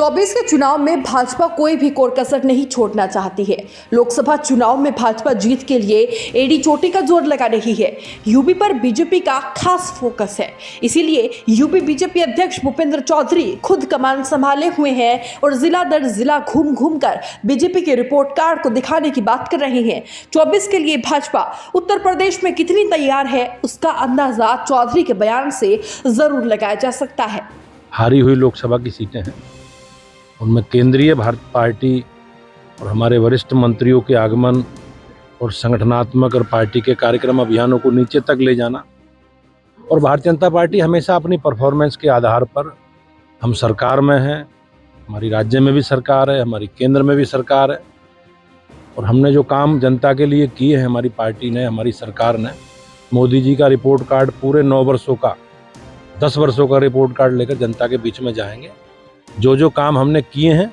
2024 के चुनाव में भाजपा कोई भी कोर कसर नहीं छोड़ना चाहती है। लोकसभा चुनाव में भाजपा जीत के लिए एड़ी चोटी का जोर लगा रही है। यूपी पर बीजेपी का खास फोकस है, इसीलिए यूपी बीजेपी अध्यक्ष भूपेंद्र चौधरी खुद कमान संभाले हुए हैं और जिला दर जिला घूम घूम कर बीजेपी के रिपोर्ट कार्ड को दिखाने की बात कर रहे हैं। 24 के लिए भाजपा उत्तर प्रदेश में कितनी तैयार है, उसका अंदाजा चौधरी के बयान से जरूर लगाया जा सकता है। हारी हुई लोकसभा की सीटें हैं, उनमें केंद्रीय भारतीय पार्टी और हमारे वरिष्ठ मंत्रियों के आगमन और संगठनात्मक और पार्टी के कार्यक्रम अभियानों को नीचे तक ले जाना, और भारतीय जनता पार्टी हमेशा अपनी परफॉर्मेंस के आधार पर, हम सरकार में हैं, हमारी राज्य में भी सरकार है, हमारी केंद्र में भी सरकार है, और हमने जो काम जनता के लिए किए हैं हमारी पार्टी ने, हमारी सरकार ने, मोदी जी का रिपोर्ट कार्ड पूरे 9 वर्षों का, 10 वर्षों का रिपोर्ट कार्ड लेकर जनता के बीच में जाएंगे। जो जो काम हमने किए हैं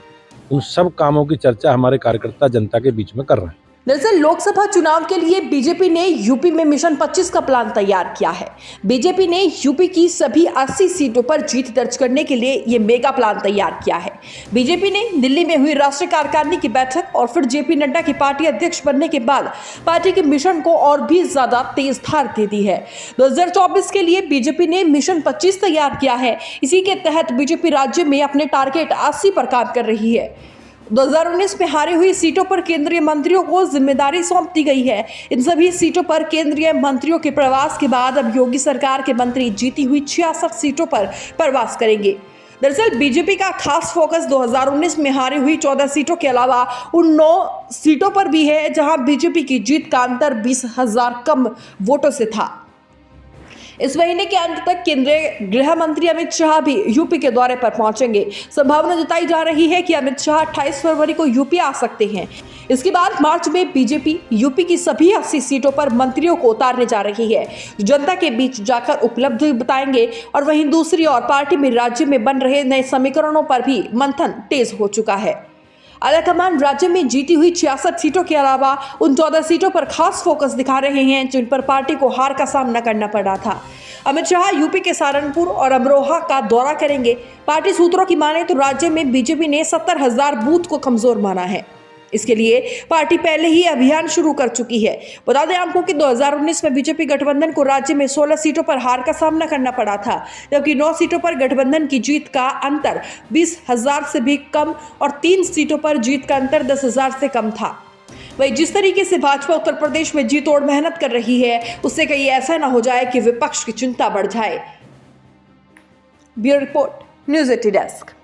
उन सब कामों की चर्चा हमारे कार्यकर्ता जनता के बीच में कर रहे हैं। दरअसल लोकसभा चुनाव के लिए बीजेपी ने यूपी में मिशन 25 का प्लान तैयार किया है। बीजेपी ने यूपी की सभी 80 सीटों पर जीत दर्ज करने के लिए ये मेगा प्लान तैयार किया है। बीजेपी ने दिल्ली में हुई राष्ट्रीय कार्यकारिणी की बैठक और फिर जेपी नड्डा की पार्टी अध्यक्ष बनने के बाद पार्टी के मिशन को और भी ज्यादा तेज धार दे दी है। 2024 के लिए बीजेपी ने मिशन 25 तैयार किया है। इसी के तहत बीजेपी राज्य में अपने टारगेट 80 पर काम कर रही है। 2019 में हारी हुई सीटों पर केंद्रीय मंत्रियों को जिम्मेदारी सौंप दी गई है। इन सभी सीटों पर केंद्रीय मंत्रियों के प्रवास के बाद अब योगी सरकार के मंत्री जीती हुई 66 सीटों पर प्रवास करेंगे। दरअसल बीजेपी का खास फोकस 2019 में हारी हुई 14 सीटों के अलावा उन 9 सीटों पर भी है जहां बीजेपी की जीत का अंतर 20,000 कम वोटों से था। इस महीने के अंत तक केंद्रीय गृह मंत्री अमित शाह भी यूपी के दौरे पर पहुंचेंगे। संभावना जताई जा रही है कि अमित शाह 28 फरवरी को यूपी आ सकते हैं। इसके बाद मार्च में बीजेपी यूपी की सभी 80 सीटों पर मंत्रियों को उतारने जा रही है, जनता के बीच जाकर उपलब्धि बताएंगे। और वहीं दूसरी ओर पार्टी में राज्य में बन रहे नए समीकरणों पर भी मंथन तेज हो चुका है। आलाकमान राज्य में जीती हुई 66 सीटों के अलावा उन 14 सीटों पर खास फोकस दिखा रहे हैं जिन पर पार्टी को हार का सामना करना पड़ा था। अमित शाह यूपी के सहारनपुर और अमरोहा का दौरा करेंगे। पार्टी सूत्रों की माने तो राज्य में बीजेपी ने 70,000 बूथ को कमजोर माना है। इसके लिए पार्टी पहले ही अभियान शुरू कर चुकी है। बता दें आपको कि 2019 में बीजेपी गठबंधन को राज्य में 16 सीटों पर हार का सामना करना पड़ा था, जबकि 9 सीटों पर गठबंधन की जीत का अंतर 20,000 से भी कम और 3 सीटों पर जीत का अंतर 10,000 से कम था। वही जिस तरीके से भाजपा उत्तर प्रदेश में जी तोड़ मेहनत कर रही है, उससे कहीं ऐसा न हो जाए कि विपक्ष की चिंता बढ़ जाए। Bureau report, news 80 desk.